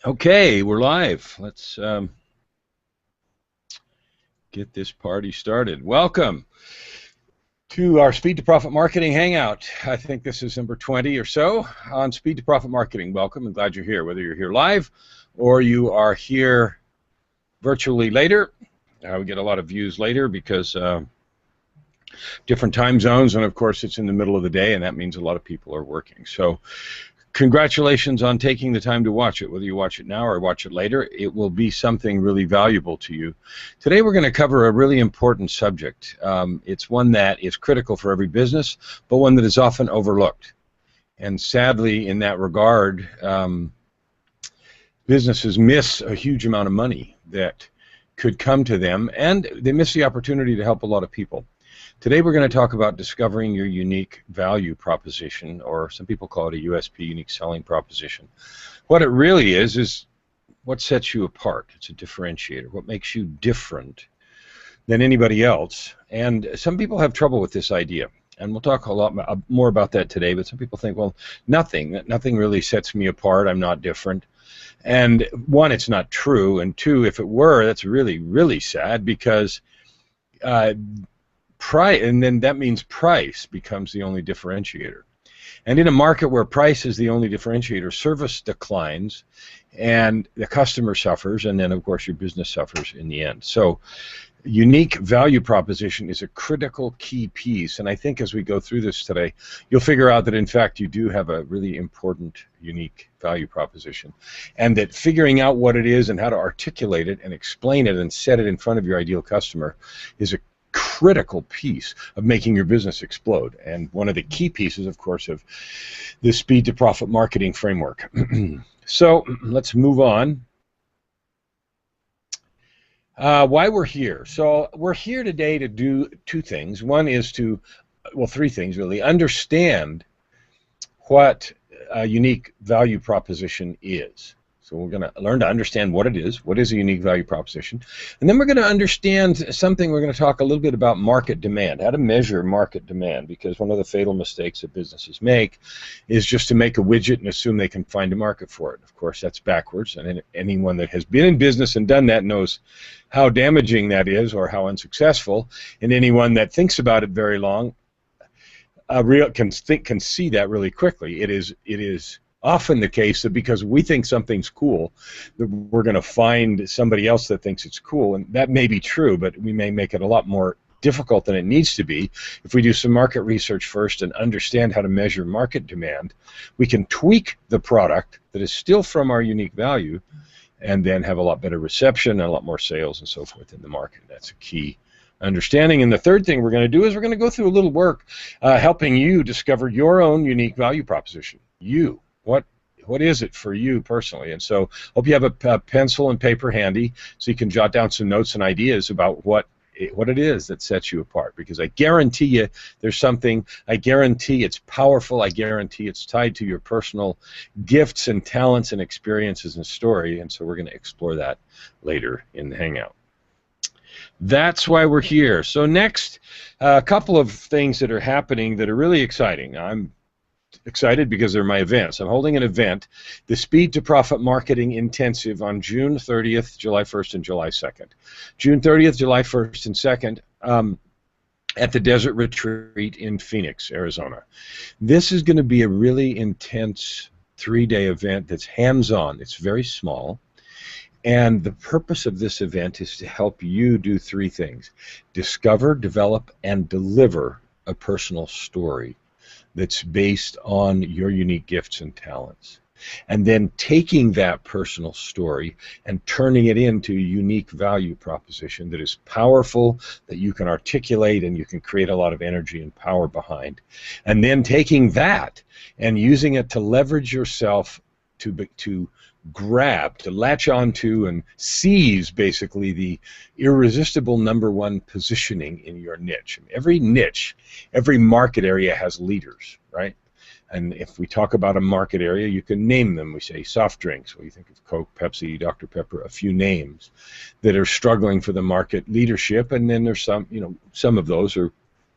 Okay, we're live. Let's get this party started. Welcome to our Speed to Profit Marketing Hangout. I think this is number 20 or so on Speed to Profit Marketing. Welcome and glad you're here, whether you're here live or you are here virtually later. We get a lot of views later because different time zones, and of course it's in the middle of the day, and that means a lot of people are working. So congratulations on taking the time to watch it, whether you watch it now or watch it later. It will be something really valuable to you. Today we're going to cover a really important subject. It's one that is critical for every business, but one that is often overlooked. And sadly, in that regard, businesses miss a huge amount of money that could come to them, and they miss the opportunity to help a lot of people. Today we're going to talk about discovering your unique value proposition, or some people call it a USP, unique selling proposition. What it really is what sets you apart. It's a differentiator. What makes you different than anybody else? And some people have trouble with this idea. And we'll talk a lot more about that today, but some people think, well, nothing really sets me apart. I'm not different. And one, it's not true. And two, if it were, that's really, really sad, because and then that means price becomes the only differentiator. And in a market where price is the only differentiator, service declines and the customer suffers, and then of course your business suffers in the end. So unique value proposition is a critical key piece, and I think as we go through this today, you'll figure out that in fact you do have a really important unique value proposition, and that figuring out what it is and how to articulate it and explain it and set it in front of your ideal customer is a critical piece of making your business explode, and one of the key pieces, of course, of the Speed to Profit marketing framework. So let's move on. Why we're here. So we're here today to do two things. One is to, well, three things really. Understand what a unique value proposition is. So we're going to learn to understand what it is. What is a unique value proposition? And then we're going to understand something. We're going to talk a little bit about market demand, how to measure market demand, because one of the fatal mistakes that businesses make is just to make a widget and assume they can find a market for it. Of course, that's backwards, and anyone that has been in business and done that knows how damaging that is, or how unsuccessful, and anyone that thinks about it very long can see that really quickly. It is often the case that because we think something's cool, that we're going to find somebody else that thinks it's cool, and that may be true, but we may make it a lot more difficult than it needs to be. If we do some market research first and understand how to measure market demand, we can tweak the product that is still from our unique value, and then have a lot better reception and a lot more sales and so forth in the market. That's a key understanding. And the third thing we're going to do is we're going to go through a little work helping you discover your own unique value proposition. What is it for you personally? And so hope you have a pencil and paper handy so you can jot down some notes and ideas about what it is that sets you apart, because I guarantee you there's something. I guarantee it's powerful. I guarantee it's tied to your personal gifts and talents and experiences and story, and so we're going to explore that later in the Hangout. That's why we're here. So next, a couple of things that are happening that are really exciting. I'm excited because they're my events. I'm holding an event, the Speed to Profit Marketing Intensive, on June 30th, July 1st, and July 2nd. June 30th, July 1st, and 2nd at the Desert Retreat in Phoenix, Arizona. This is going to be a really intense 3-day event that's hands-on. It's very small. And the purpose of this event is to help you do three things: discover, develop, and deliver a personal story that's based on your unique gifts and talents. And then taking that personal story and turning it into a unique value proposition that is powerful, that you can articulate and you can create a lot of energy and power behind. And then taking that and using it to leverage yourself to grab, to latch onto and seize basically the irresistible #1 positioning in your niche. Every niche, every market area has leaders, right? And if we talk about a market area, you can name them. We say soft drinks. Well, you think of Coke, Pepsi, Dr. Pepper, a few names that are struggling for the market leadership, and then there's some, some of those are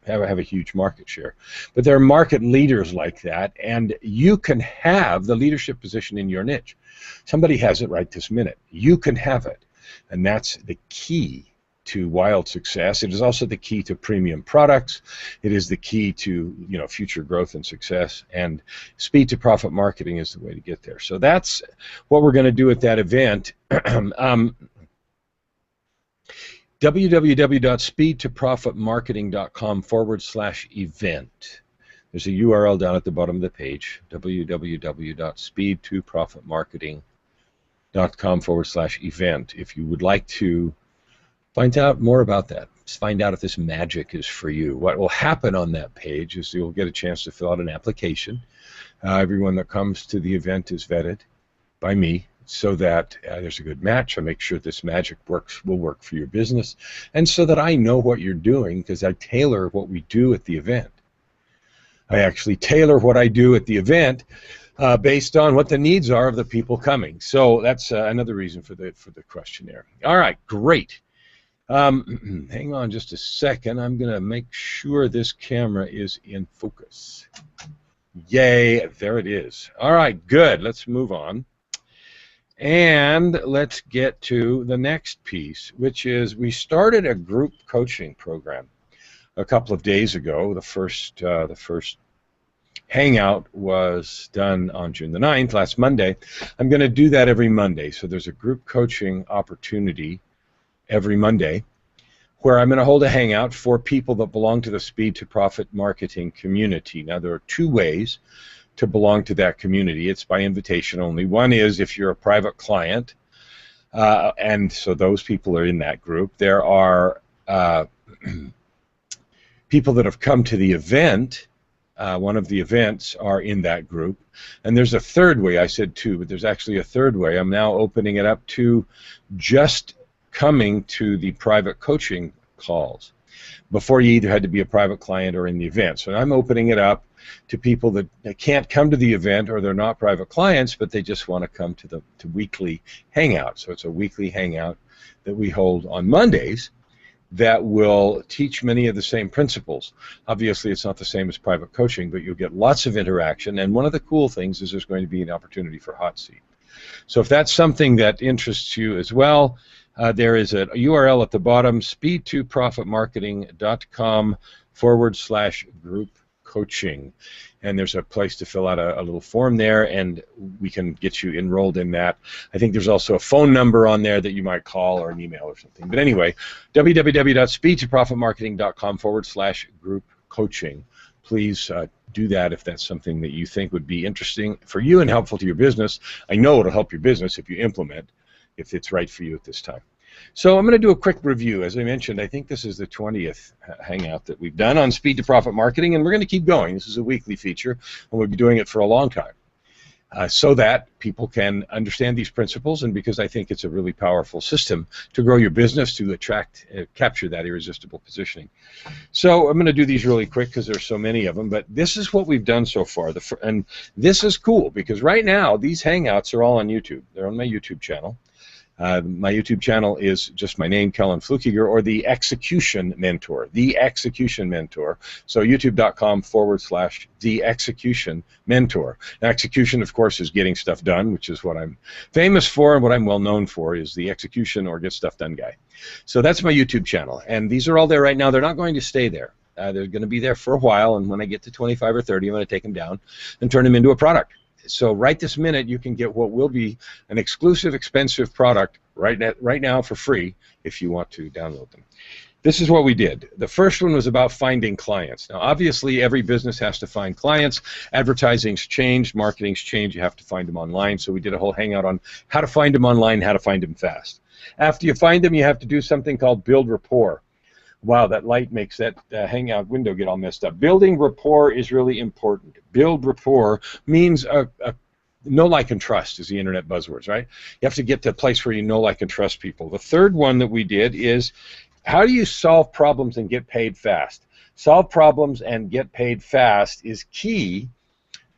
have a huge market share. But there are market leaders like that, and you can have the leadership position in your niche. Somebody has it right this minute. You can have it, and that's the key to wild success. It is also the key to premium products. It is the key to future growth and success, and speed to profit marketing is the way to get there. So that's what we're going to do at that event. www.speedtoprofitmarketing.com/event. There's a URL down at the bottom of the page, www.speedtoprofitmarketing.com/event. If you would like to find out more about that, find out if this magic is for you. What will happen on that page is you'll get a chance to fill out an application. Everyone that comes to the event is vetted by me, so that there's a good match. I make sure this magic will work for your business, and so that I know what you're doing, because I tailor what we do at the event. I actually tailor what I do at the event based on what the needs are of the people coming. So that's another reason for the questionnaire. All right, great. Hang on just a second. I'm going to make sure this camera is in focus. Yay, there it is. All right, good. Let's move on. And let's get to the next piece, which is we started a group coaching program a couple of days ago. The first Hangout was done on June the 9th, last Monday. I'm going to do that every Monday. So there's a group coaching opportunity every Monday where I'm going to hold a Hangout for people that belong to the Speed to Profit marketing community. Now, there are two ways to belong to that community. It's by invitation only. One is if you're a private client, and so those people are in that group. There are people that have come to the event. One of the events are in that group. And there's a third way. I said two, but there's actually a third way. I'm now opening it up to just coming to the private coaching calls. Before, you either had to be a private client or in the event. So I'm opening it up to people that can't come to the event, or they're not private clients, but they just want to come to the weekly Hangout. So it's a weekly Hangout that we hold on Mondays that will teach many of the same principles. Obviously, it's not the same as private coaching, but you'll get lots of interaction. And one of the cool things is there's going to be an opportunity for hot seat. So if that's something that interests you as well, there is a URL at the bottom, speedtoprofitmarketing.com/group coaching, and there's a place to fill out a little form there, and we can get you enrolled in that. I think there's also a phone number on there that you might call, or an email or something. But anyway, www.speedtoprofitmarketing.com/group coaching. Please do that if that's something that you think would be interesting for you and helpful to your business. I know it'll help your business if you implement, if it's right for you at this time. So I'm going to do a quick review. As I mentioned, I think this is the 20th Hangout that we've done on Speed to Profit Marketing, and we're going to keep going. This is a weekly feature, and we'll be doing it for a long time so that people can understand these principles, and because I think it's a really powerful system to grow your business, to attract, capture that irresistible positioning. So I'm going to do these really quick because there's so many of them, but this is what we've done so far. And this is cool because right now these Hangouts are all on YouTube. They're on my YouTube channel. My YouTube channel is just my name, Kellan Fluckiger, or The Execution Mentor. The Execution Mentor. So youtube.com/The Execution Mentor. Now, execution, of course, is getting stuff done, which is what I'm famous for, and what I'm well known for is the execution or get stuff done guy. So that's my YouTube channel, and these are all there right now. They're not going to stay there. They're going to be there for a while, and when I get to 25 or 30, I'm going to take them down and turn them into a product. So right this minute, you can get what will be an exclusive, expensive product right now for free if you want to download them. This is what we did. The first one was about finding clients. Now, obviously, every business has to find clients. Advertising's changed, marketing's changed. You have to find them online. So we did a whole Hangout on how to find them online, how to find them fast. After you find them, you have to do something called build rapport. Wow, that light makes that Hangout window get all messed up. Building rapport is really important. Build rapport means know, like, and trust is the internet buzzwords, right? You have to get to a place where you know, like, and trust people. The third one that we did is how do you solve problems and get paid fast? Solve problems and get paid fast is key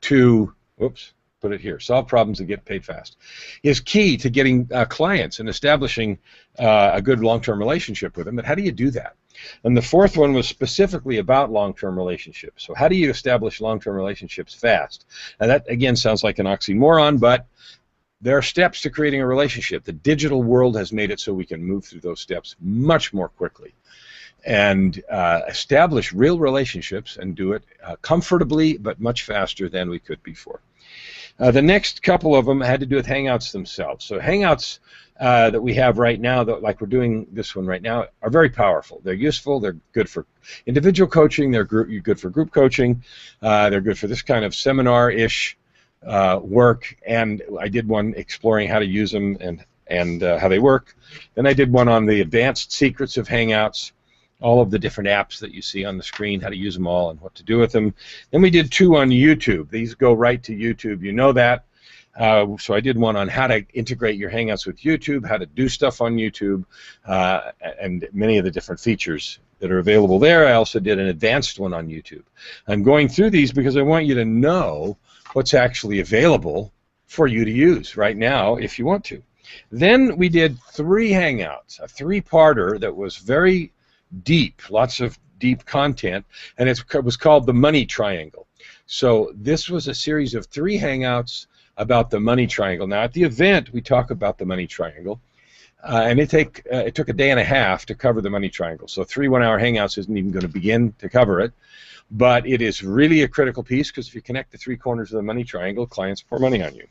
to, whoops, put it here. Solve problems and get paid fast is key to getting clients and establishing a good long-term relationship with them. But how do you do that? And the fourth one was specifically about long-term relationships. So how do you establish long-term relationships fast? And that, again, sounds like an oxymoron, but there are steps to creating a relationship. The digital world has made it so we can move through those steps much more quickly and establish real relationships and do it comfortably but much faster than we could before. The next couple of them had to do with Hangouts themselves. So Hangouts that we have right now, like we're doing this one right now, are very powerful. They're useful. They're good for individual coaching. They're good for group coaching. They're good for this kind of seminar-ish work. And I did one exploring how to use them and how they work. Then I did one on the advanced secrets of Hangouts, all of the different apps that you see on the screen, how to use them all and what to do with them. Then we did two on YouTube. These go right to YouTube. You know that. So I did one on how to integrate your Hangouts with YouTube, how to do stuff on YouTube, and many of the different features that are available there. I also did an advanced one on YouTube. I'm going through these because I want you to know what's actually available for you to use right now if you want to. Then we did 3 Hangouts, a 3-parter that was very deep, lots of deep content, and it was called the Money Triangle. So this was a series of 3 Hangouts about the money triangle. Now at the event we talk about the money triangle, and it took a day and a half to cover the money triangle. So 3 one-hour Hangouts isn't even going to begin to cover it, but it is really a critical piece because if you connect the 3 corners of the money triangle, clients pour money on you.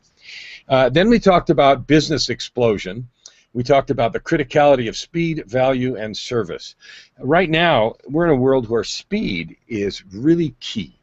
Then we talked about business explosion. We talked about the criticality of speed, value, and service. Right now, we're in a world where speed is really key.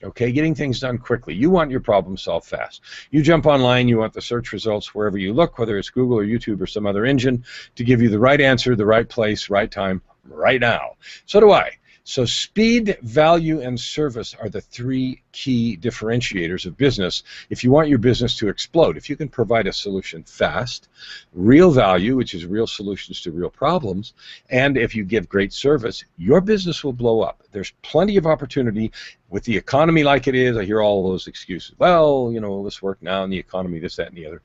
Okay, getting things done quickly. You want your problem solved fast. You jump online, you want the search results wherever you look, whether it's Google or YouTube or some other engine, to give you the right answer, the right place, right time, right now. So do I. So speed, value, and service are the 3 key differentiators of business if you want your business to explode. If you can provide a solution fast, real value, which is real solutions to real problems, and if you give great service, your business will blow up. There's plenty of opportunity with the economy like it is. I hear all those excuses. Well, you know, will this work now in the economy, this, that, and the other.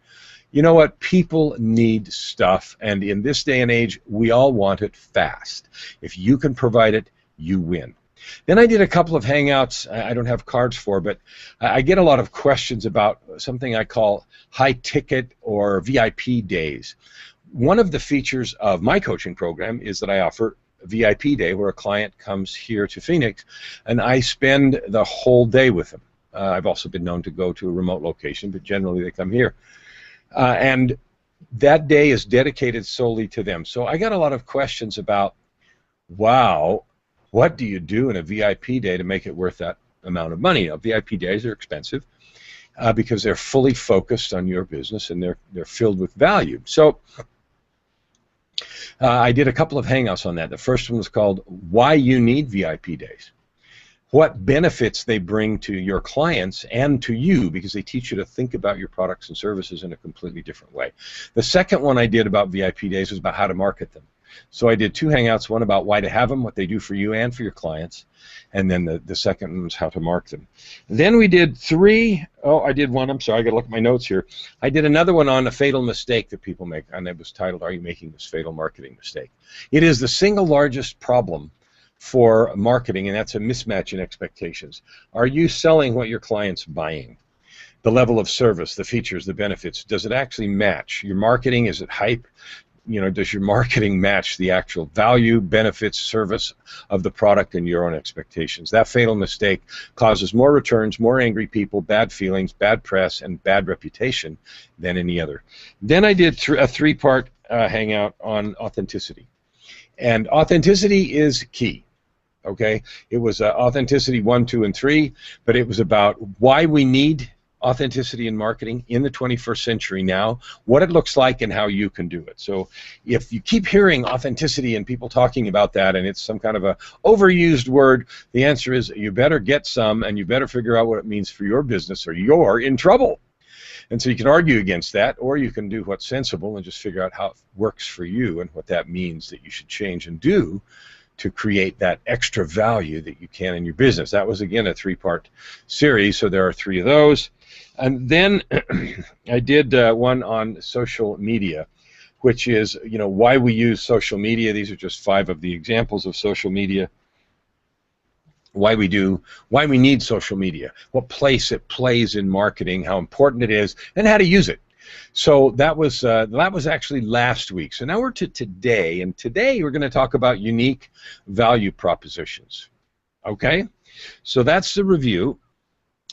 You know what? People need stuff, and in this day and age, we all want it fast. If you can provide it, you win. Then I did a couple of Hangouts I don't have cards for, but I get a lot of questions about something I call high-ticket or VIP days. One of the features of my coaching program is that I offer a VIP day where a client comes here to Phoenix and I spend the whole day with them. I've also been known to go to a remote location, but generally they come here. And that day is dedicated solely to them. So I got a lot of questions about, wow, what do you do in a VIP day to make it worth that amount of money? Now, VIP days are expensive because they're fully focused on your business and they're filled with value. So I did a couple of Hangouts on that. The first one was called Why You Need VIP Days. What benefits they bring to your clients and to you, because they teach you to think about your products and services in a completely different way. The second one I did about VIP days was about how to market them. So I did 2 Hangouts, one about why to have them, what they do for you and for your clients, and then the second one was how to market them. Then we did 3, I did one, I'm sorry, I got to look at my notes here. I did another one on a fatal mistake that people make, and it was titled, Are You Making This Fatal Marketing Mistake? It is the single largest problem for marketing, and that's a mismatch in expectations. Are you selling what your client's buying? The level of service, the features, the benefits, does it actually match? Your marketing, is it hype? You know, does your marketing match the actual value, benefits, service of the product and your own expectations? That fatal mistake causes more returns, more angry people, bad feelings, bad press, and bad reputation than any other. Then I did a 3-part Hangout on authenticity. And authenticity is key. Okay, it was authenticity 1, 2, and 3, but it was about why we need authenticity in marketing in the 21st century now, what it looks like, and how you can do it. So if you keep hearing authenticity and people talking about that and it's some kind of a overused word, the answer is you better get some and you better figure out what it means for your business or you're in trouble. And so you can argue against that, or you can do what's sensible and just figure out how it works for you and what that means that you should change and do to create that extra value that you can in your business. That was, again, a 3-part series, so there are 3 of those. And then I did one on social media. which is, why we use social media. These are just 5 of the examples of social media. Why we need social media, what place it plays in marketing, how important it is, and how to use it. So that was actually last week. So now we're to today, and today we're going to talk about unique value propositions. Okay, so that's the review.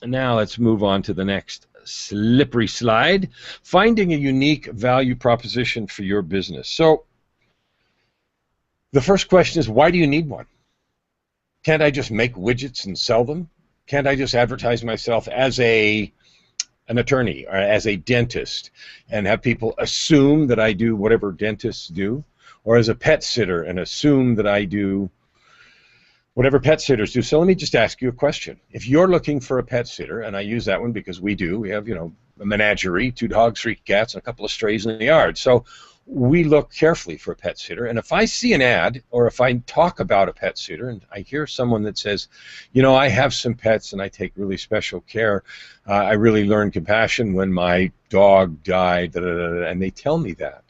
Now let's move on to the next slippery slide, finding a unique value proposition for your business. So the first question is, why do you need one? Can't I just make widgets and sell them? Can't I just advertise myself as an attorney or as a dentist and have people assume that I do whatever dentists do? Or as a pet sitter and assume that I do whatever pet sitters do? So let me just ask you a question. If you're looking for a pet sitter, and I use that one because we have, a menagerie, 2 dogs, 3 cats, and a couple of strays in the yard. So we look carefully for a pet sitter, and if I see an ad or if I talk about a pet sitter and I hear someone that says, I have some pets and I take really special care, I really learned compassion when my dog died, and they tell me that.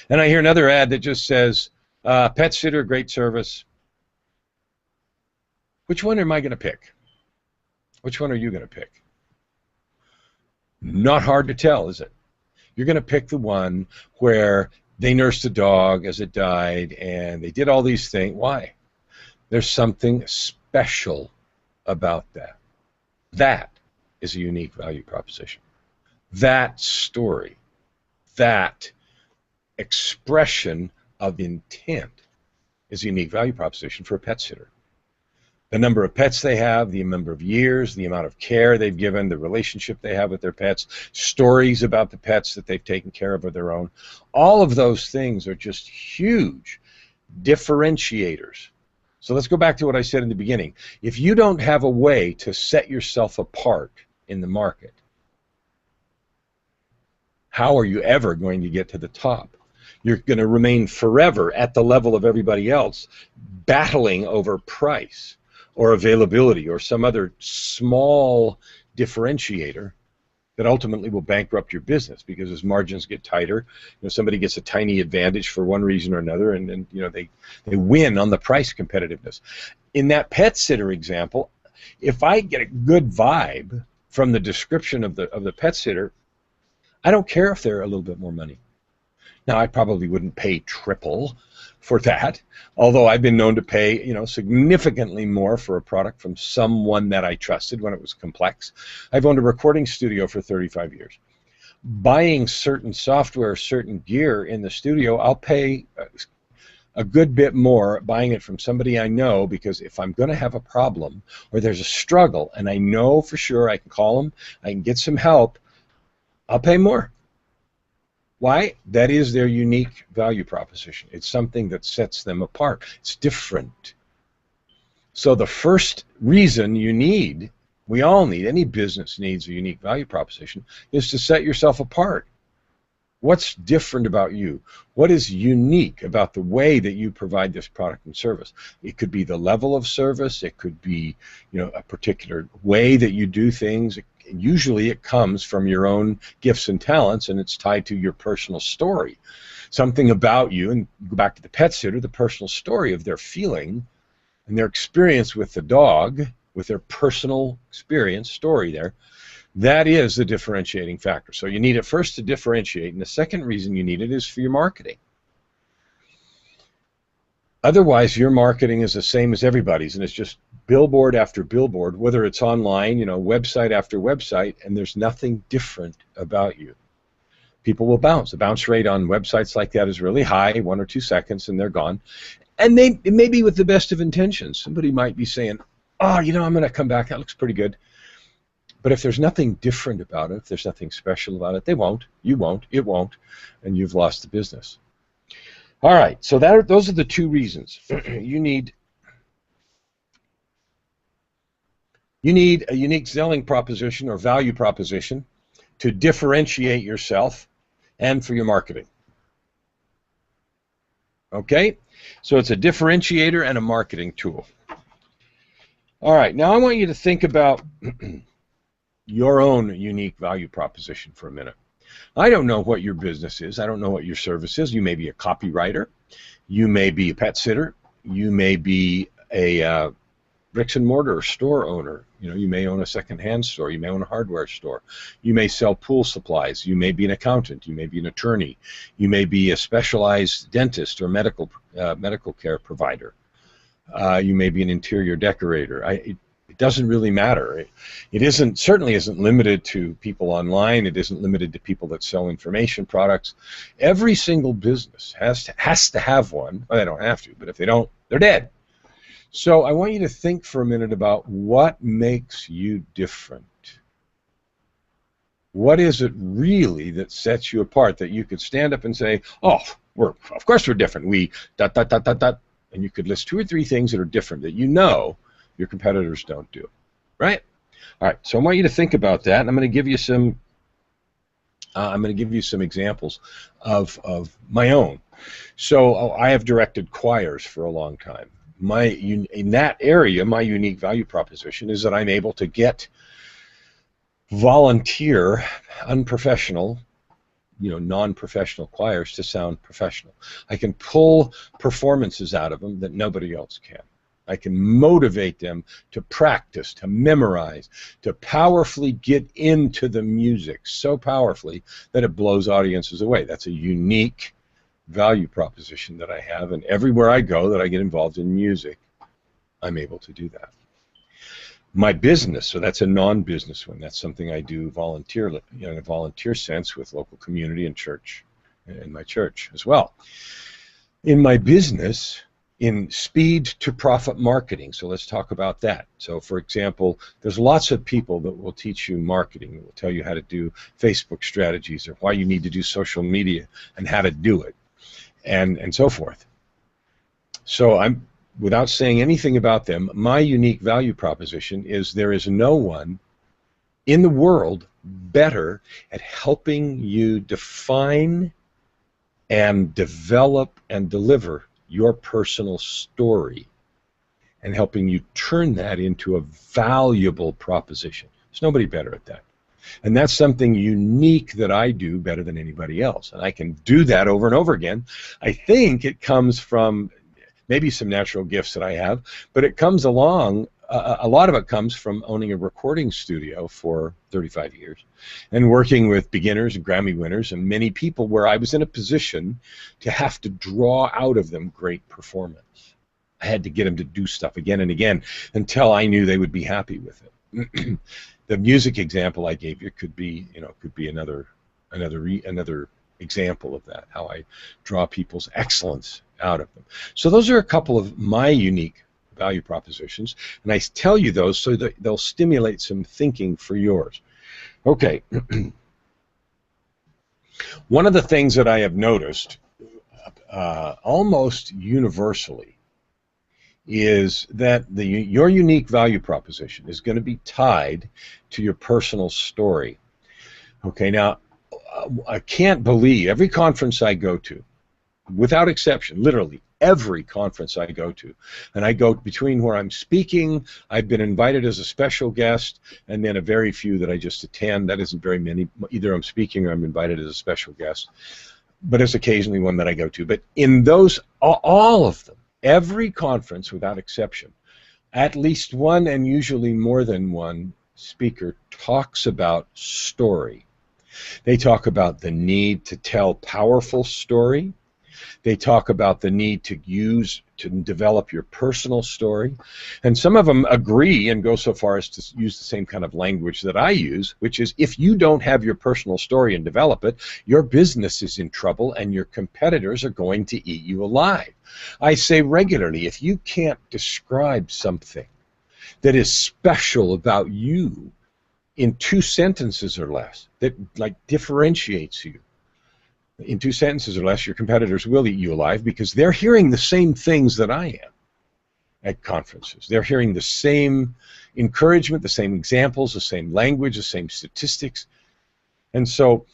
And I hear another ad that just says, pet sitter, great service. Which one am I going to pick? Which one are you going to pick? Not hard to tell, is it? You're going to pick the one where they nursed the dog as it died and they did all these things. Why? There's something special about that. That is a unique value proposition. That story, that expression of intent is a unique value proposition for a pet sitter. The number of pets they have, the number of years, the amount of care they've given, the relationship they have with their pets, stories about the pets that they've taken care of their own. All of those things are just huge differentiators. So let's go back to what I said in the beginning. If you don't have a way to set yourself apart in the market, how are you ever going to get to the top? You're going to remain forever at the level of everybody else, battling over price or availability or some other small differentiator that ultimately will bankrupt your business, because as margins get tighter, somebody gets a tiny advantage for one reason or another, and then they win on the price competitiveness. In that pet sitter example, if I get a good vibe from the description of the pet sitter, I don't care if they're a little bit more money. Now, I probably wouldn't pay triple for that, although I've been known to pay, significantly more for a product from someone that I trusted when it was complex. I've owned a recording studio for 35 years. Buying certain software, certain gear in the studio, I'll pay a good bit more buying it from somebody I know, because if I'm going to have a problem or there's a struggle and I know for sure I can call them, I can get some help, I'll pay more. Why? That is their unique value proposition. It's something that sets them apart. It's different. So the first reason we all need, any business needs a unique value proposition, is to set yourself apart. What's different about you? What is unique about the way that you provide this product and service? It could be the level of service. It could be, a particular way that you do things. Usually it comes from your own gifts and talents, and it's tied to your personal story. Something about you, and go back to the pet sitter, the personal story of their feeling and their experience with the dog, with their personal experience story there. That is the differentiating factor. So you need it first to differentiate, and the second reason you need it is for your marketing. Otherwise, your marketing is the same as everybody's, and it's just billboard after billboard, whether it's online, website after website, and there's nothing different about you. People will bounce. The bounce rate on websites like that is really high, 1 or 2 seconds, and they're gone. And it may be with the best of intentions. Somebody might be saying, oh, I'm going to come back. That looks pretty good. But if there's nothing different about it, if there's nothing special about it, they won't, you won't, it won't, and you've lost the business. All right, so those are the 2 reasons. You need a unique selling proposition or value proposition to differentiate yourself and for your marketing. Okay, so it's a differentiator and a marketing tool. All right, now I want you to think about your own unique value proposition for a minute. I don't know what your business is. I don't know what your service is. You may be a copywriter. You may be a pet sitter. You may be a bricks and mortar store owner. You know, you may own a secondhand store. You may own a hardware store. You may sell pool supplies. You may be an accountant. You may be an attorney. You may be a specialized dentist or medical care provider. You may be an interior decorator. It doesn't really matter. It certainly isn't limited to people online. It isn't limited to people that sell information products. Every single business has to have one. Well, they don't have to, but if they don't, they're dead. So I want you to think for a minute about what makes you different. What is it really that sets you apart that you could stand up and say, oh, of course we're different. We ... And you could list 2 or 3 things that are different that you know your competitors don't do, right? All right, so I want you to think about that, and I'm going to give you some examples of my own. So I have directed choirs for a long time. In that area, my unique value proposition is that I'm able to get volunteer, unprofessional, non-professional choirs to sound professional. I can pull performances out of them that nobody else can. I can motivate them to practice, to memorize, to powerfully get into the music so powerfully that it blows audiences away. That's a unique value proposition that I have, and everywhere I go that I get involved in music, I'm able to do that. My business, so that's a non-business one. That's something I do voluntarily, in a volunteer sense with local community and church, and my church as well. In my business, in speed to profit marketing, so let's talk about that. So for example, there's lots of people that will teach you marketing, that will tell you how to do Facebook strategies or why you need to do social media and how to do it, and so forth. So without saying anything about them, my unique value proposition is there is no one in the world better at helping you define and develop and deliver your personal story and helping you turn that into a valuable proposition. There's nobody better at that. And that's something unique that I do better than anybody else. And I can do that over and over again. I think it comes from maybe some natural gifts that I have, but it comes along, a lot of it comes from owning a recording studio for 35 years and working with beginners and Grammy winners and many people where I was in a position to have to draw out of them great performance. I had to get them to do stuff again and again until I knew they would be happy with it. The music example I gave you could be another example of that, how I draw people's excellence out of them. So those are a couple of my unique value propositions, and I tell you those so that they'll stimulate some thinking for yours. Okay. One of the things that I have noticed almost universally is that your unique value proposition is going to be tied to your personal story. Okay, now I can't believe every conference I go to, without exception, literally every conference I go to, and I go between where I'm speaking, I've been invited as a special guest, and then a very few that I just attend. That isn't very many. Either I'm speaking or I'm invited as a special guest, but it's occasionally one that I go to. But in those, all of them, every conference without exception, at least one and usually more than one speaker talks about story. They talk about the need to tell powerful story. They talk about the need to develop your personal story. And some of them agree and go so far as to use the same kind of language that I use, which is if you don't have your personal story and develop it, your business is in trouble and your competitors are going to eat you alive. I say regularly, if you can't describe something that is special about you in 2 sentences or less, that differentiates you, in 2 sentences or less, your competitors will eat you alive because they're hearing the same things that I am at conferences. They're hearing the same encouragement, the same examples, the same language, the same statistics. And so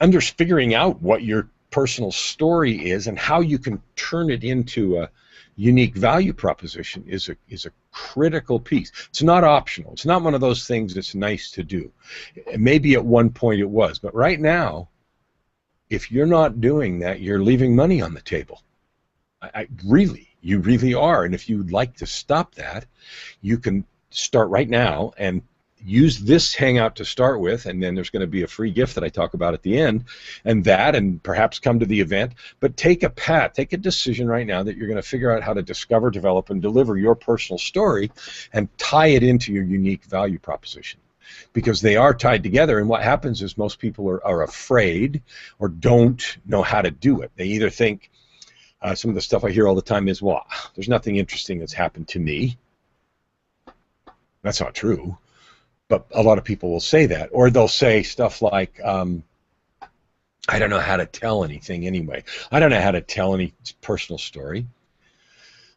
figuring out what your personal story is and how you can turn it into unique value proposition is a critical piece. It's not optional. It's not one of those things that's nice to do. Maybe at one point it was, but right now, if you're not doing that, you're leaving money on the table. You really are. And if you'd like to stop that, you can start right now and use this Hangout to start with, and then there's going to be a free gift that I talk about at the end, and perhaps come to the event. But take a decision right now that you're going to figure out how to discover, develop, and deliver your personal story and tie it into your unique value proposition. Because they are tied together, and what happens is most people are afraid or don't know how to do it. They either think, some of the stuff I hear all the time is, well, there's nothing interesting that's happened to me. That's not true. But a lot of people will say that, or they'll say stuff like, I don't know how to tell anything anyway. I don't know how to tell any personal story.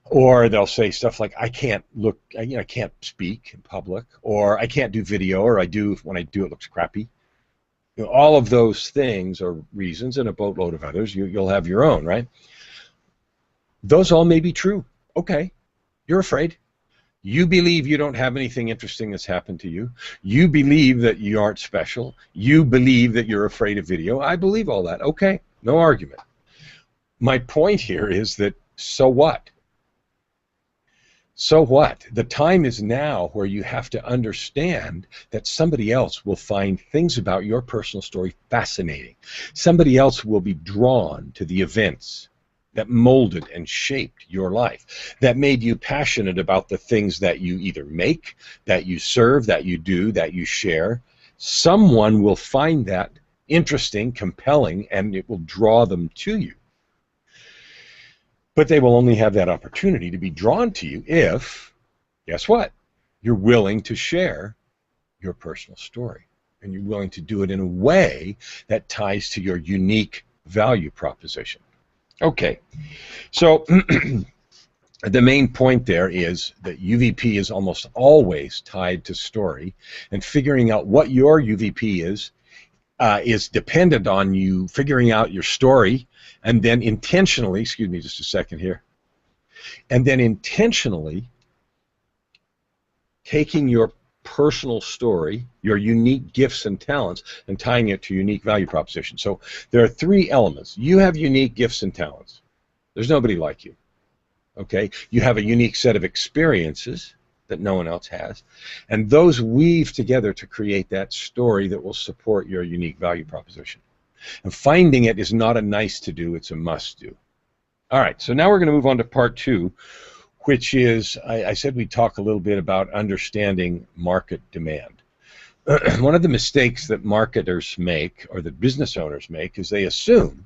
Or they'll say stuff like, I can't speak in public, or I can't do video, or when I do it looks crappy. All of those things are reasons, and a boatload of others. You'll have your own, right? Those all may be true. Okay, you're afraid. You believe you don't have anything interesting that's happened to you. You believe that you aren't special. You believe that you're afraid of video. I believe all that. Okay, no argument. My point here is that, so what? So what? The time is now where you have to understand that somebody else will find things about your personal story fascinating. Somebody else will be drawn to the events that molded and shaped your life, that made you passionate about the things that you either make, that you serve, that you do, that you share. Someone will find that interesting, compelling, and it will draw them to you. But they will only have that opportunity to be drawn to you if, guess what, you're willing to share your personal story, and you're willing to do it in a way that ties to your unique value proposition. Okay, so the main point there is that UVP is almost always tied to story, and figuring out what your UVP is dependent on you figuring out your story, and then intentionally, excuse me just a second here, and then intentionally taking your personal story, your unique gifts and talents, and tying it to unique value proposition. So there are three elements. You have unique gifts and talents. There's nobody like you. Okay? You have a unique set of experiences that no one else has, and those weave together to create that story that will support your unique value proposition. And finding it is not a nice to do, it's a must do. All right, so now we're going to move on to part two, which is, I said we'd talk a little bit about understanding market demand. One of the mistakes that marketers make, or that business owners make, is they assume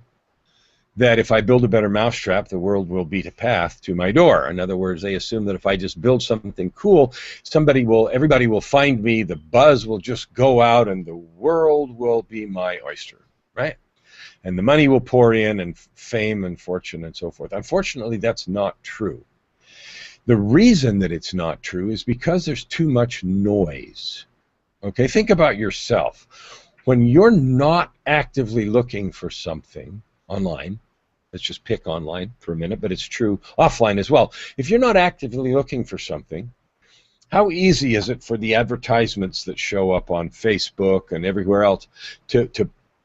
that if I build a better mousetrap, the world will beat a path to my door. In other words, they assume that if I just build something cool, everybody will find me, the buzz will just go out, and the world will be my oyster, right? And the money will pour in, and fame and fortune and so forth. Unfortunately, that's not true. The reason that it's not true is because there's too much noise. Okay, think about yourself. When you're not actively looking for something online, let's just pick online for a minute, but it's true offline as well. If you're not actively looking for something, how easy is it for the advertisements that show up on Facebook and everywhere else to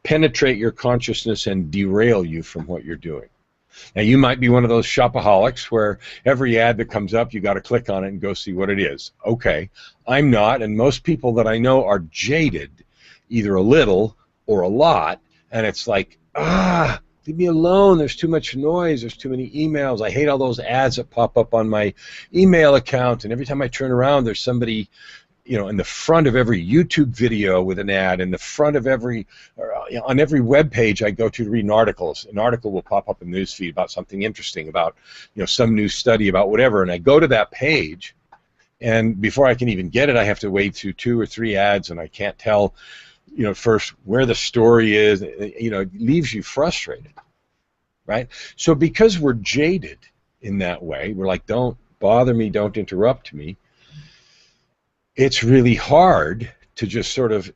penetrate your consciousness and derail you from what you're doing? Now, you might be one of those shopaholics where every ad that comes up, you got to click on it and go see what it is. Okay, I'm not, and most people that I know are jaded, either a little or a lot, and it's like, leave me alone, there's too much noise, there's too many emails, I hate all those ads that pop up on my email account, and every time I turn around, there's somebody, in the front of every YouTube video with an ad, in the front of on every web page I go to read an article will pop up in the news feed about something interesting, about some new study about whatever, and I go to that page, and before I can even get it, I have to wade through 2 or 3 ads, and I can't tell, first where the story is. It leaves you frustrated, right? So because we're jaded in that way, we're like, don't bother me, don't interrupt me. It's really hard to just sort of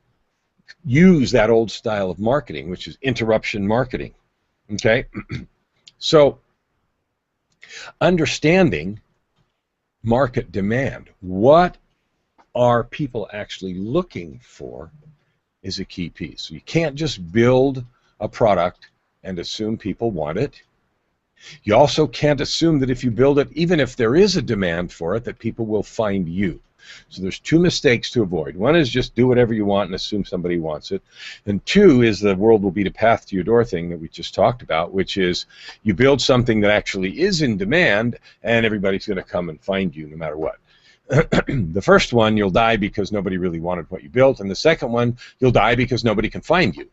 use that old style of marketing, which is interruption marketing, okay? So Understanding market demand, what are people actually looking for, is a key piece. So you can't just build a product and assume people want it. You also can't assume that if you build it, even if there is a demand for it, that people will find you. So there's two mistakes to avoid. One is just do whatever you want and assume somebody wants it. And two is the world will be the path to your door thing that we just talked about, which is you build something that actually is in demand and everybody's going to come and find you no matter what. The first one, you'll die because nobody really wanted what you built. And the second one, you'll die because nobody can find you.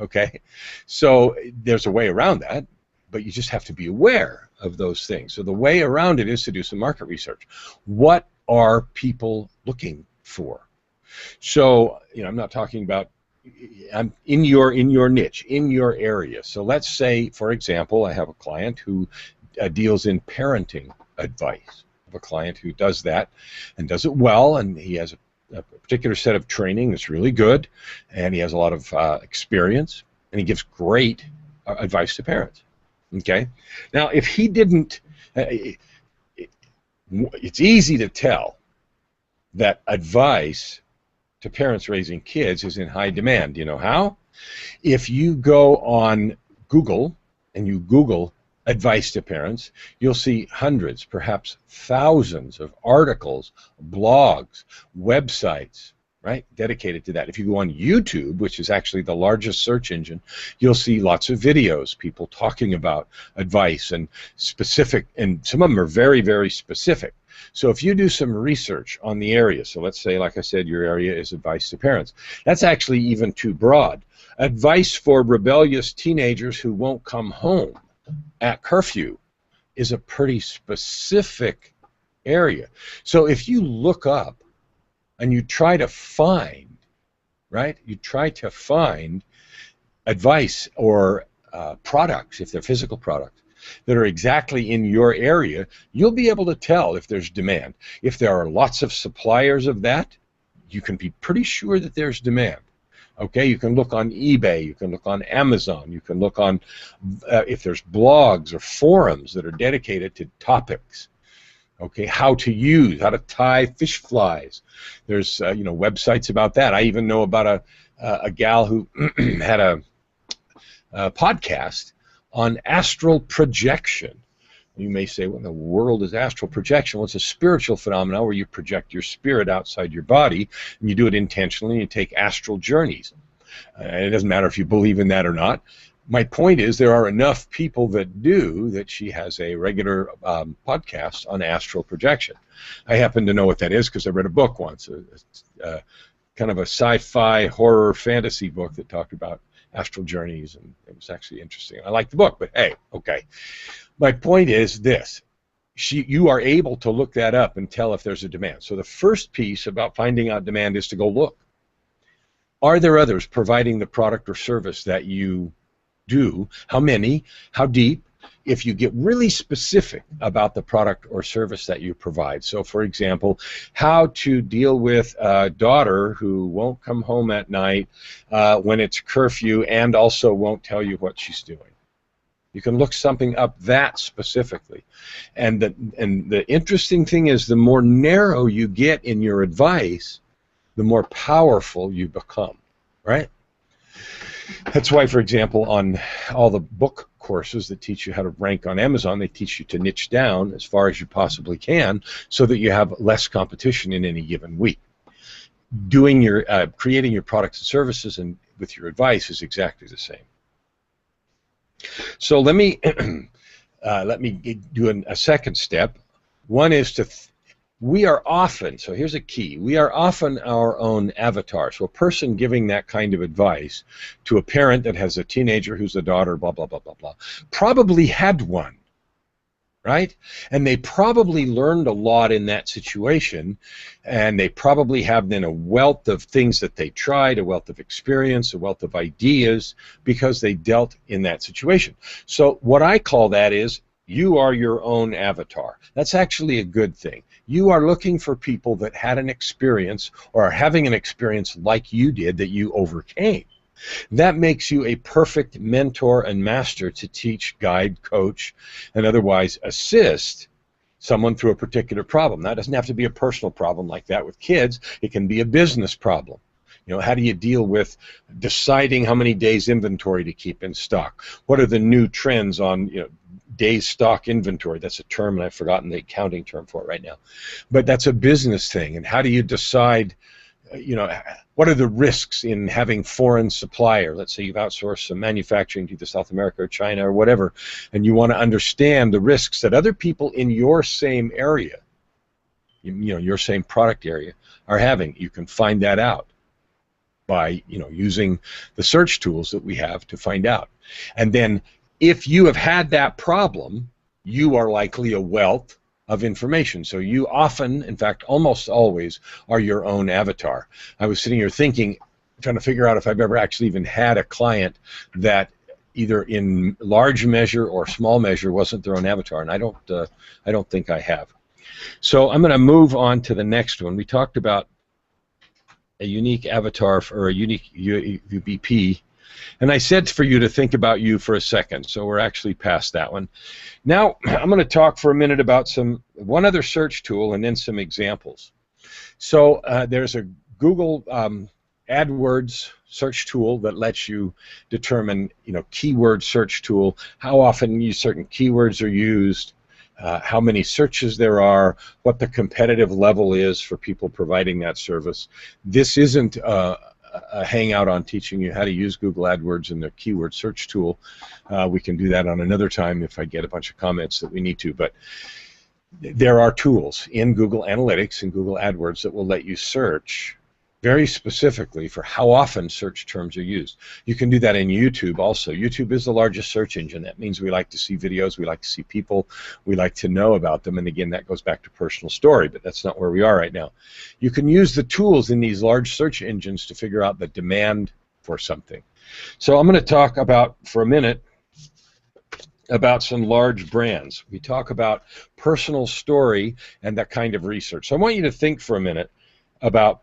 Okay? So there's a way around that, but you just have to be aware of those things. So the way around it is to do some market research. What are people looking for? So, I'm not talking about in your niche, in your area. So let's say, for example, I have a client who deals in parenting advice. I have a client who does that and does it well, and he has a particular set of training that's really good, and he has a lot of experience, and he gives great advice to parents. Okay? Now, if he didn't, it's easy to tell that advice to parents raising kids is in high demand. You know how? If you go on Google and you Google advice to parents, you'll see hundreds, perhaps thousands of articles, blogs, websites, right, dedicated to that. If you go on YouTube, which is actually the largest search engine, you'll see lots of videos, people talking about advice and specific, and some of them are very, very specific. So if you do some research on the area, so let's say, like I said, your area is advice to parents, that's actually even too broad. Advice for rebellious teenagers who won't come home at curfew is a pretty specific area. So if you look up and you try to find, right, you try to find advice or products, if they're physical products, that are exactly in your area, you'll be able to tell if there's demand. If there are lots of suppliers of that, you can be pretty sure that there's demand. Okay, you can look on eBay, you can look on Amazon, you can look on if there's blogs or forums that are dedicated to topics. Okay, how to tie fish flies. There's websites about that. I even know about a gal who had a podcast on astral projection. You may say, what in the world is astral projection? Well, it's a spiritual phenomenon where you project your spirit outside your body, and you do it intentionally, and you take astral journeys. And it doesn't matter if you believe in that or not. My point is there are enough people that do that she has a regular podcast on astral projection. I happen to know what that is because I read a book once, kind of a sci-fi horror fantasy book that talked about astral journeys, and it was actually interesting. I liked the book, but hey, okay. My point is this. You are able to look that up and tell if there's a demand. So the first piece about finding out demand is to go look. Are there others providing the product or service that you do? How many? How deep? If you get really specific about the product or service that you provide. So, for example, how to deal with a daughter who won't come home at night when it's curfew and also won't tell you what she's doing. You can look something up that specifically. And the interesting thing is the more narrow you get in your advice, the more powerful you become, right? That's why, for example, on all the book courses that teach you how to rank on Amazon, they teach you to niche down as far as you possibly can so that you have less competition in any given week. Doing your, creating your products and services and with your advice is exactly the same. So let me do a second step. One is to we are often, so here's a key, we are often our own avatar. So a person giving that kind of advice to a parent that has a teenager who's a daughter, blah, blah, blah, blah, blah, probably had one, right? And they probably learned a lot in that situation, and they probably have then a wealth of things that they tried, a wealth of experience, a wealth of ideas, because they dealt in that situation. So what I call that is you are your own avatar. That's actually a good thing. You are looking for people that had an experience or are having an experience like you did that you overcame. That makes you a perfect mentor and master to teach, guide, coach, and otherwise assist someone through a particular problem. That doesn't have to be a personal problem like that with kids. It can be a business problem. You know, how do you deal with deciding how many days inventory to keep in stock? What are the new trends on, days stock inventory? That's a term, and I've forgotten the accounting term for it right now. But that's a business thing. And how do you decide, what are the risks in having foreign supplier? Let's say you've outsourced some manufacturing to either South America or China or whatever, and you want to understand the risks that other people in your same area, your same product area, are having. You can find that out by using the search tools that we have to find out. And then if you have had that problem, you are likely a wealth of information. So you often, in fact almost always, are your own avatar. I was sitting here thinking, trying to figure out if I've ever actually even had a client that either in large measure or small measure wasn't their own avatar, and I don't think I have. So I'm going to move on to the next one. We talked about a unique avatar or a unique UBP, and I said for you to think about you for a second, so we're actually past that one. Now I'm going to talk for a minute about one other search tool and then some examples. So there's a Google AdWords search tool that lets you determine, keyword search tool, how often certain keywords are used, how many searches there are, what the competitive level is for people providing that service. This isn't a hangout on teaching you how to use Google AdWords and their keyword search tool. We can do that on another time if I get a bunch of comments that we need to. But there are tools in Google Analytics and Google AdWords that will let you search very specifically for how often search terms are used. You can do that in YouTube also. YouTube is the largest search engine. That means we like to see videos, we like to see people, we like to know about them, and again, that goes back to personal story, but that's not where we are right now. You can use the tools in these large search engines to figure out the demand for something. So I'm going to talk about, for a minute, about some large brands. We talk about personal story and that kind of research. So I want you to think for a minute about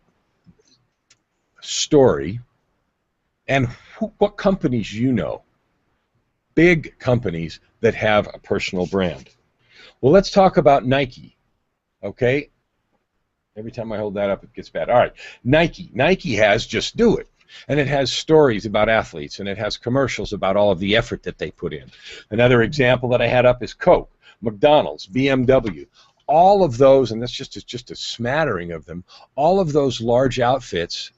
story and what companies you know, big companies that have a personal brand. Well, let's talk about Nike, okay? Every time I hold that up, it gets bad. All right, Nike. Nike has Just Do It, and it has stories about athletes, and it has commercials about all of the effort that they put in. Another example that I had up is Coke, McDonald's, BMW. All of those, and that's just a smattering of them, all of those large outfits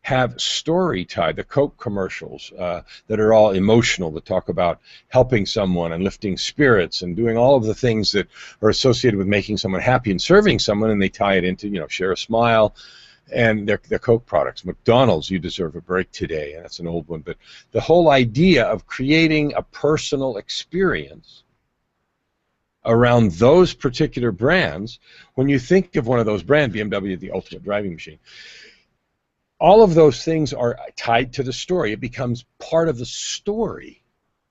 have story tied. The Coke commercials that are all emotional, that talk about helping someone and lifting spirits and doing all of the things that are associated with making someone happy and serving someone, and they tie it into, share a smile, and they're Coke products. McDonald's, you deserve a break today, and that's an old one, but the whole idea of creating a personal experience around those particular brands, when you think of one of those brands, BMW, the ultimate driving machine, all of those things are tied to the story. It becomes part of the story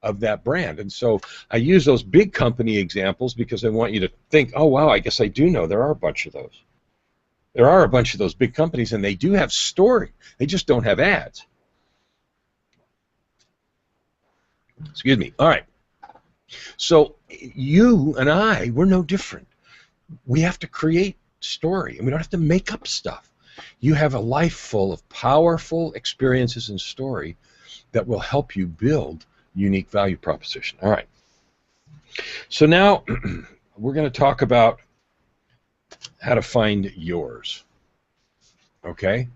of that brand. And so I use those big company examples because I want you to think, oh, wow, I guess I do know there are a bunch of those. There are a bunch of those big companies, and they do have story. They just don't have ads. Excuse me. All right. So you and I, we're no different. We have to create story, and we don't have to make up stuff. You have a life full of powerful experiences and story that will help you build unique value proposition. All right. So now we're going to talk about how to find yours. Okay?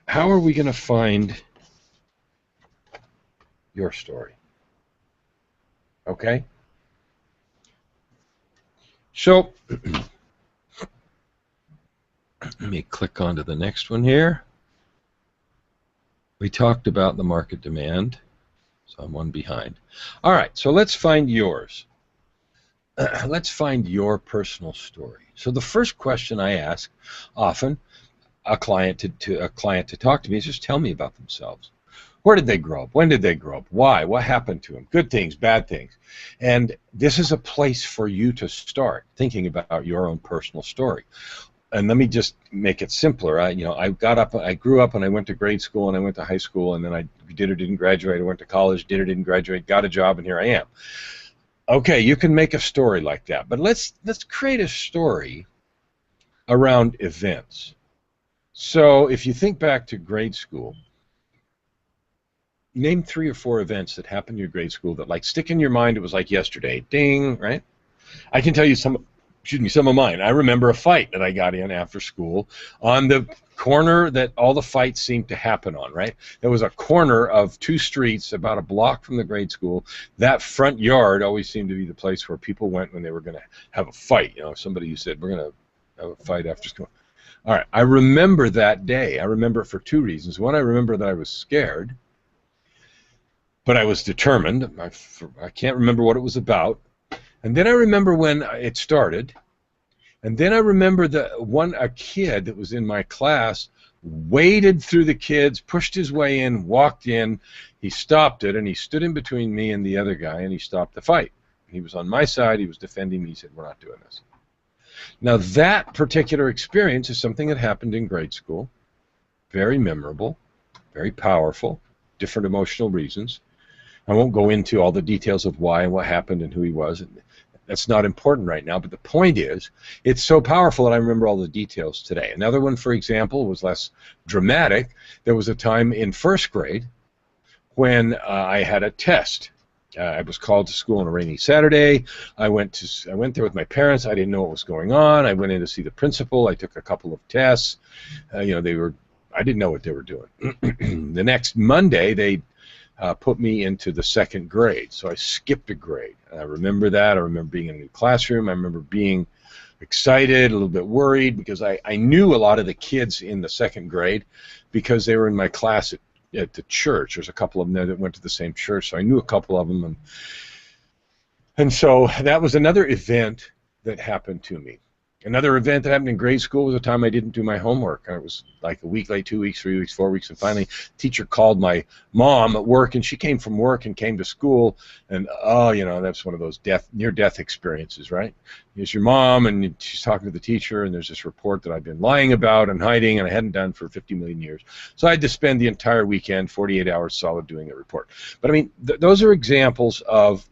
How are we going to find your story? Okay? So let me click on to the next one here. We talked about the market demand, so I'm one behind. All right, so let's find yours. Let's find your personal story. So the first question I ask often a client to talk to me is just tell me about themselves. Where did they grow up? When did they grow up? Why? What happened to them? Good things, bad things. And this is a place for you to start thinking about your own personal story. and let me just make it simpler. I grew up and I went to grade school and I went to high school, and then I did or didn't graduate. I went to college, did or didn't graduate, got a job, and here I am. Okay, you can make a story like that, but let's create a story around events. So if you think back to grade school, name 3 or 4 events that happened in your grade school that like stick in your mind. It was like yesterday. Ding, right? I can tell you some of mine. I remember a fight that I got in after school on the corner that all the fights seemed to happen on, right? There was a corner of 2 streets about a block from the grade school. That front yard always seemed to be the place where people went when they were going to have a fight. Somebody who said, we're going to have a fight after school. All right, I remember that day. I remember it for 2 reasons. One, I remember that I was scared, but I was determined. I can't remember what it was about. And then I remember when it started. And then I remember a kid that was in my class waded through the kids, pushed his way in, walked in. He stopped it, and he stood in between me and the other guy, and he stopped the fight. He was on my side. He was defending me. He said, we're not doing this. Now, that particular experience is something that happened in grade school. Very memorable, very powerful, different emotional reasons. I won't go into all the details of why and what happened and who he was. That's not important right now, but the point is, it's so powerful that I remember all the details today. Another one, for example, was less dramatic. There was a time in 1st grade when I had a test. I was called to school on a rainy Saturday. I went there with my parents. I didn't know what was going on. I went in to see the principal. I took a couple of tests. I didn't know what they were doing. The next Monday, they put me into the 2nd grade, so I skipped a grade. And I remember that. I remember being in a new classroom. I remember being excited, a little bit worried, because I knew a lot of the kids in the 2nd grade because they were in my class at the church. There's a couple of them there that went to the same church, so I knew a couple of them. And so that was another event that happened to me. Another event that happened in grade school was a time I didn't do my homework. I was like a week late, 2 weeks, 3 weeks, 4 weeks, and finally the teacher called my mom at work, and she came from work and came to school, and that's one of those near-death experiences, right? Here's your mom, and she's talking to the teacher, and there's this report that I've been lying about and hiding, and I hadn't done for 50 million years. So I had to spend the entire weekend, 48 hours solid, doing a report. But I mean, those are examples of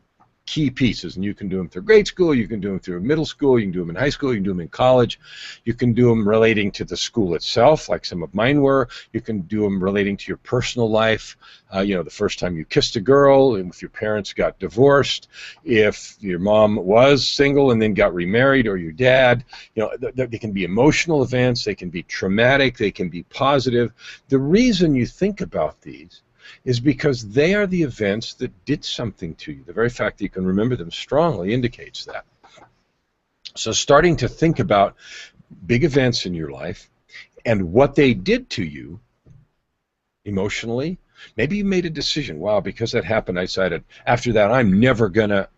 key pieces, and you can do them through grade school, you can do them through middle school, you can do them in high school, you can do them in college, you can do them relating to the school itself, like some of mine were, you can do them relating to your personal life, the first time you kissed a girl, and if your parents got divorced, if your mom was single and then got remarried, or your dad, they can be emotional events, they can be traumatic, they can be positive. The reason you think about these is because they are the events that did something to you. The very fact that you can remember them strongly indicates that. So starting to think about big events in your life and what they did to you emotionally. Maybe you made a decision, wow, because that happened, I decided after that I'm never going to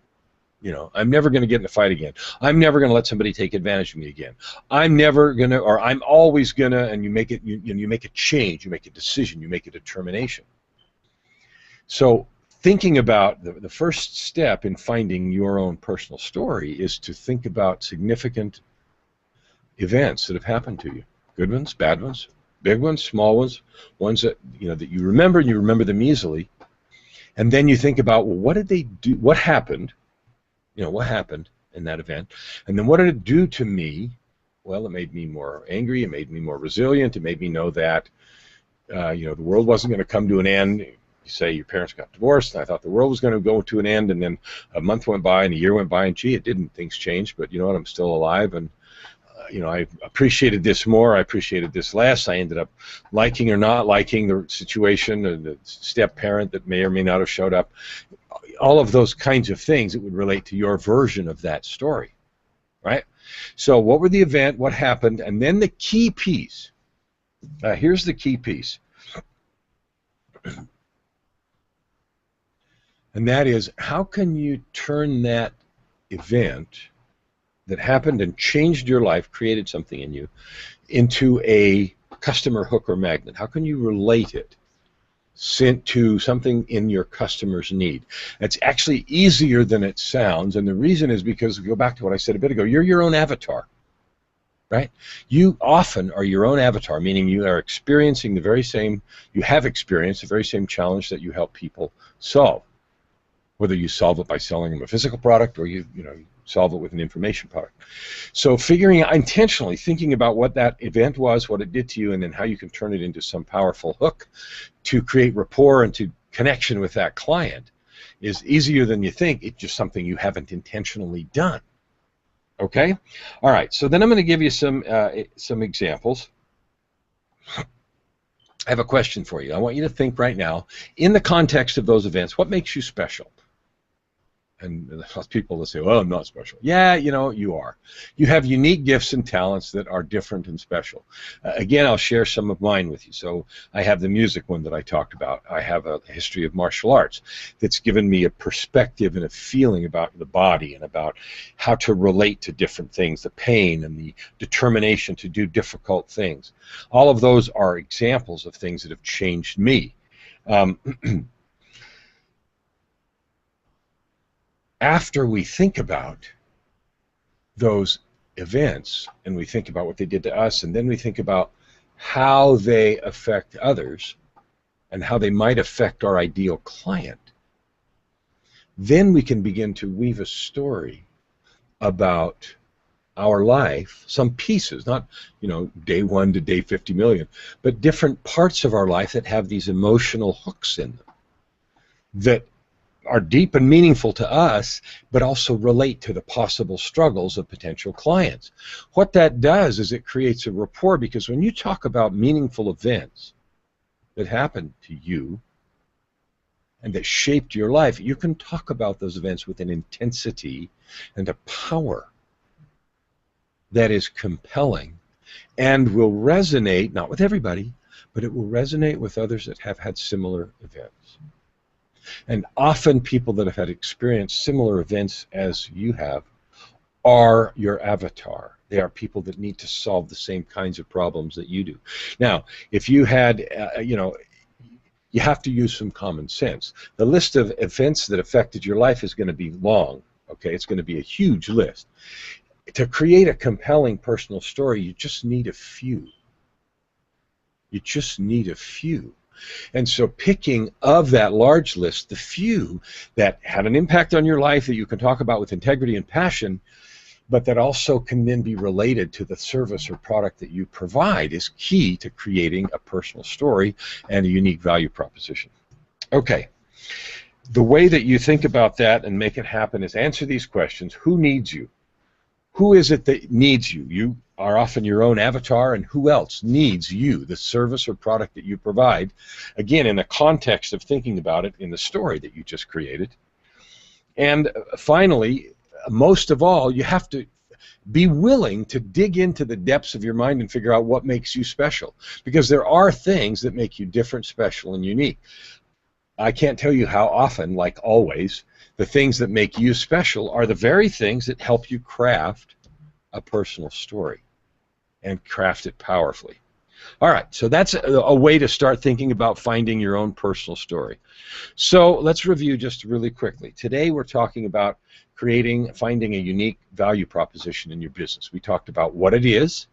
get in a fight again. I'm never going to let somebody take advantage of me again. I'm never going to, or I'm always going to, and you make it, you make a change, you make a decision, you make a determination. So thinking about the first step in finding your own personal story is to think about significant events that have happened to you. Good ones, bad ones, big ones, small ones, ones that that you remember, and you remember them easily. And then you think about, well, what did they do? What happened? What happened in that event? And then what did it do to me? Well, it made me more angry, it made me more resilient, it made me know that the world wasn't going to come to an end. You say your parents got divorced, and I thought the world was going to go to an end, and then a month went by, and a year went by, and gee, it didn't. Things changed, but you know what? I'm still alive, and I appreciated this more. I appreciated this less. I ended up liking or not liking the situation, or the step-parent that may or may not have showed up. All of those kinds of things that would relate to your version of that story, right? So what were the event? What happened? And then the key piece. Here's the key piece. And that is, how can you turn that event that happened and changed your life, created something in you, into a customer hook or magnet? How can you relate it to something in your customer's need? It's actually easier than it sounds, and the reason is because, go back to what I said a bit ago, you're your own avatar. right? You often are your own avatar, meaning you are experiencing you have experienced the very same challenge that you help people solve. Whether you solve it by selling them a physical product or you solve it with an information product. So figuring out, intentionally thinking about what that event was, what it did to you, and then how you can turn it into some powerful hook to create rapport and to connection with that client is easier than you think. It's just something you haven't intentionally done. Okay? All right, so then I'm going to give you some examples. I have a question for you. I want you to think right now, in the context of those events, what makes you special? And there's people that say, well, I'm not special. Yeah, you are. You have unique gifts and talents that are different and special. Again, I'll share some of mine with you. So I have the music one that I talked about. I have a history of martial arts that's given me a perspective and a feeling about the body and about how to relate to different things, the pain and the determination to do difficult things. All of those are examples of things that have changed me. After we think about those events and we think about what they did to us, and then we think about how they affect others and how they might affect our ideal client, then we can begin to weave a story about our life, some pieces, not day 1 to day 50 million, but different parts of our life that have these emotional hooks in them that are deep and meaningful to us, but also relate to the possible struggles of potential clients. What that does is it creates a rapport, because when you talk about meaningful events that happened to you and that shaped your life, you can talk about those events with an intensity and a power that is compelling and will resonate, not with everybody, but it will resonate with others that have had similar events. And often people that have had experienced similar events as you have are your avatar. They are people that need to solve the same kinds of problems that you do. Now, if you had, you have to use some common sense. The list of events that affected your life is going to be long, okay? It's going to be a huge list. To create a compelling personal story, you just need a few. You just need a few. And so picking of that large list, the few that had an impact on your life that you can talk about with integrity and passion, but that also can then be related to the service or product that you provide, is key to creating a personal story and a unique value proposition. Okay. The way that you think about that and make it happen is answer these questions. Who needs you? Who is it that needs you? You are often your own avatar, and who else needs you, the service or product that you provide? Again, in the context of thinking about it in the story that you just created. And finally, most of all, you have to be willing to dig into the depths of your mind and figure out what makes you special. Because there are things that make you different, special, and unique. I can't tell you how often, like always, the things that make you special are the very things that help you craft a personal story and craft it powerfully. All right, so that's a way to start thinking about finding your own personal story. So let's review just really quickly. Today we're talking about finding a unique value proposition in your business. We talked about what it is.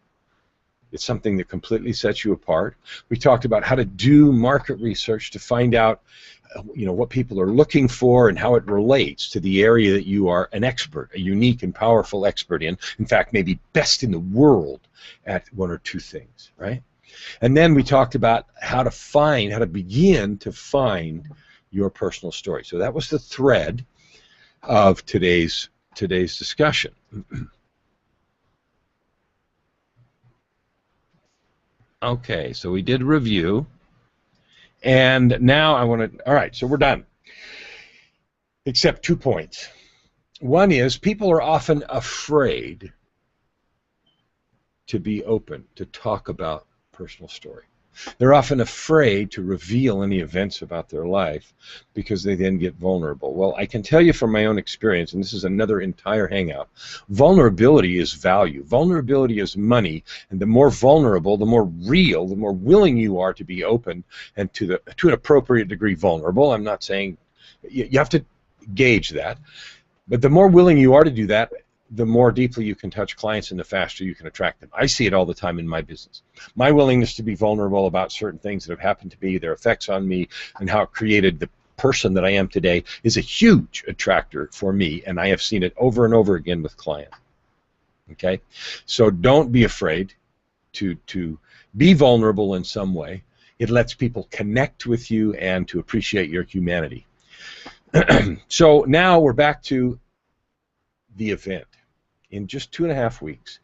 It's something that completely sets you apart. We talked about how to do market research to find out what people are looking for and how it relates to the area that you are an expert, a unique and powerful expert in fact, maybe best in the world at one or two things, right? And then we talked about how to begin to find your personal story. So that was the thread of today's discussion. Okay, so we did review. And now all right, so we're done. Except 2 points. One is people are often afraid to be open, to talk about personal story. They're often afraid to reveal any events about their life because they then get vulnerable. Well, I can tell you from my own experience, and this is another entire hangout, vulnerability is value. Vulnerability is money, and the more vulnerable, the more real, the more willing you are to be open and to an appropriate degree vulnerable. I'm not saying you have to gauge that, but the more willing you are to do that, the more deeply you can touch clients and the faster you can attract them. I see it all the time in my business. My willingness to be vulnerable about certain things that have happened to me, their effects on me, and how it created the person that I am today is a huge attractor for me, and I have seen it over and over again with clients. Okay? So don't be afraid to be vulnerable in some way. It lets people connect with you and to appreciate your humanity. So now we're back to the event. In just 2.5 weeks,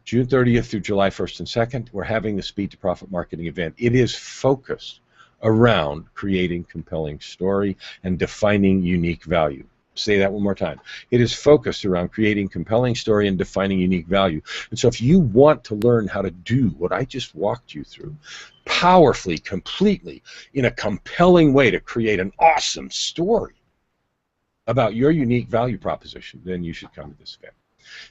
June 30th through July 1st and 2nd, we're having the Speed to Profit Marketing event. It is focused around creating compelling story and defining unique value. Say that one more time. It is focused around creating compelling story and defining unique value. And so if you want to learn how to do what I just walked you through, powerfully, completely, in a compelling way to create an awesome story about your unique value proposition, then you should come to this event.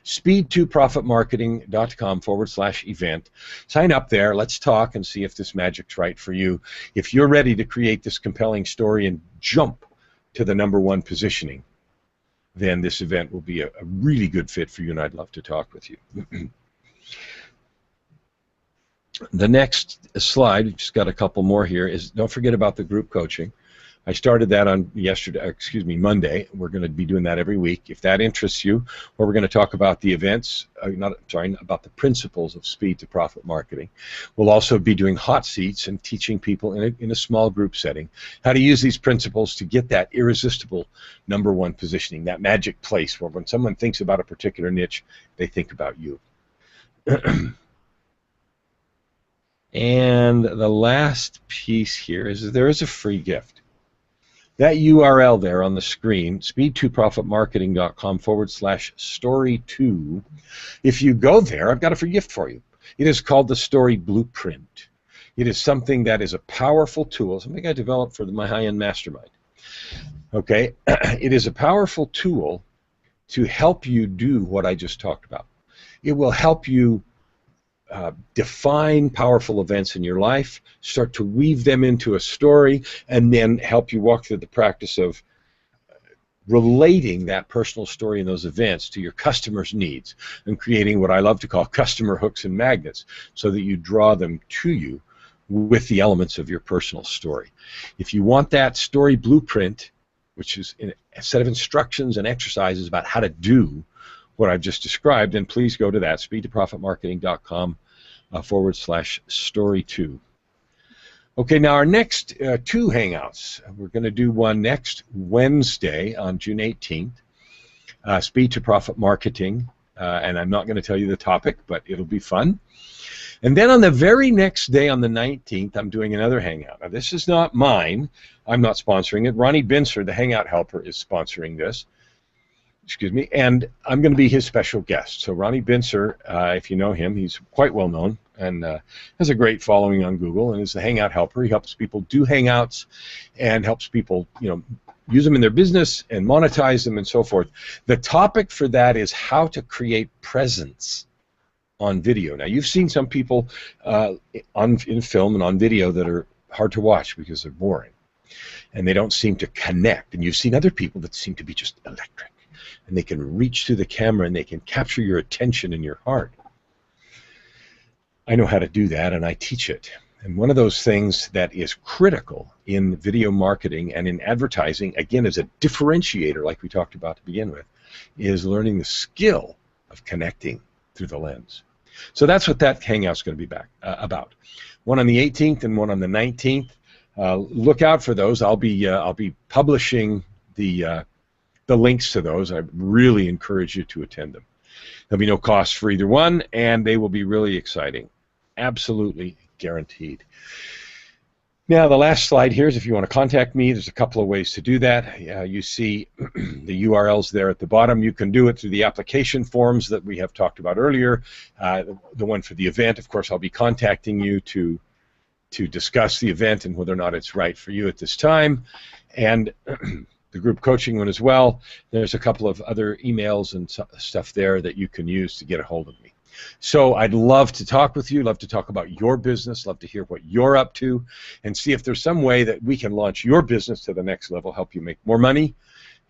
speed2profitmarketing.com/event. Sign up there. Let's talk and see if this magic's right for you. If you're ready to create this compelling story and jump to the #1 positioning, then this event will be a really good fit for you, and I'd love to talk with you. The next slide, we've just got a couple more here, is don't forget about the group coaching. I started that on Monday. We're going to be doing that every week. If that interests you, or we're going to talk about the events, about the principles of speed to profit marketing. We'll also be doing hot seats and teaching people in a small group setting how to use these principles to get that irresistible #1 positioning, that magic place where when someone thinks about a particular niche, they think about you. And the last piece here is there is a free gift. That URL there on the screen, speed2profitmarketing.com/story2. If you go there, I've got a free gift for you. It is called the Story Blueprint. It is something that is a powerful tool, something I developed for my high-end mastermind. Okay, it is a powerful tool to help you do what I just talked about. It will help you define powerful events in your life, start to weave them into a story, and then help you walk through the practice of relating that personal story and those events to your customers' needs and creating what I love to call customer hooks and magnets so that you draw them to you with the elements of your personal story. If you want that story blueprint, which is a set of instructions and exercises about how to do what I've just described, then please go to that, speed2profitmarketing.com/story2. Okay, now our next 2 Hangouts. We're going to do one next Wednesday on June 18th, Speed to Profit Marketing, and I'm not going to tell you the topic, but it'll be fun. And then on the very next day, on the 19th, I'm doing another Hangout. Now, this is not mine. I'm not sponsoring it. Ronnie Bincer, the Hangout helper, is sponsoring this. Excuse me, and I'm going to be his special guest. So Ronnie Bincer, if you know him, he's quite well known and has a great following on Google and is the Hangout helper. He helps people do Hangouts and helps people, use them in their business and monetize them and so forth. The topic for that is how to create presence on video. Now, you've seen some people in film and on video that are hard to watch because they're boring and they don't seem to connect. And you've seen other people that seem to be just electric. And they can reach through the camera and they can capture your attention and your heart. I know how to do that, and I teach it. And one of those things that is critical in video marketing and in advertising, again, as a differentiator, like we talked about to begin with, is learning the skill of connecting through the lens. So that's what that Hangout's going to be about. One on the 18th and one on the 19th. Look out for those. I'll be publishing the links to those. I really encourage you to attend them. There'll be no cost for either one, and they will be really exciting. Absolutely guaranteed. Now, the last slide here is if you want to contact me, there's a couple of ways to do that. You see the URLs there at the bottom. You can do it through the application forms that we have talked about earlier. The one for the event, of course, I'll be contacting you to discuss the event and whether or not it's right for you at this time. And the group coaching one as well. There's a couple of other emails and stuff there that you can use to get a hold of me. So I'd love to talk with you, love to talk about your business, love to hear what you're up to, and see if there's some way that we can launch your business to the next level, help you make more money,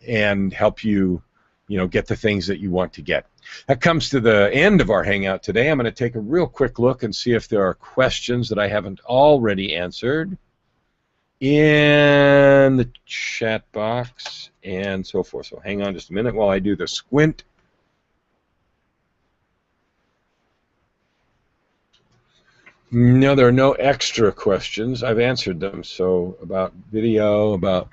and help you get the things that you want to get. That comes to the end of our Hangout today. I'm going to take a real quick look and see if there are questions that I haven't already answered in the chat box and so forth. So hang on just a minute while I do the squint. No, there are no extra questions. I've answered them. So about video, about...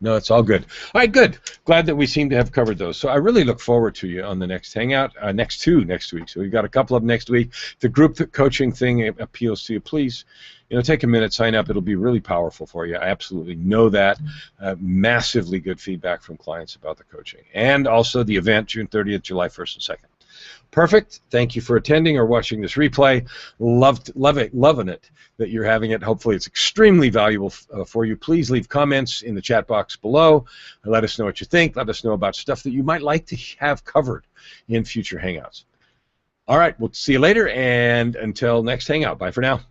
no, it's all good. All right, good. Glad that we seem to have covered those. So I really look forward to you on the next Hangout, next week. So we've got a couple of them next week. If the group coaching thing appeals to you, please, take a minute, sign up. It'll be really powerful for you. I absolutely know that. Massively good feedback from clients about the coaching. And also the event, June 30th, July 1st and 2nd. Perfect. Thank you for attending or watching this replay. Loving it that you're having it. Hopefully it's extremely valuable for you. Please leave comments in the chat box below. Let us know what you think. Let us know about stuff that you might like to have covered in future Hangouts. All right, we'll see you later, and until next Hangout, bye for now.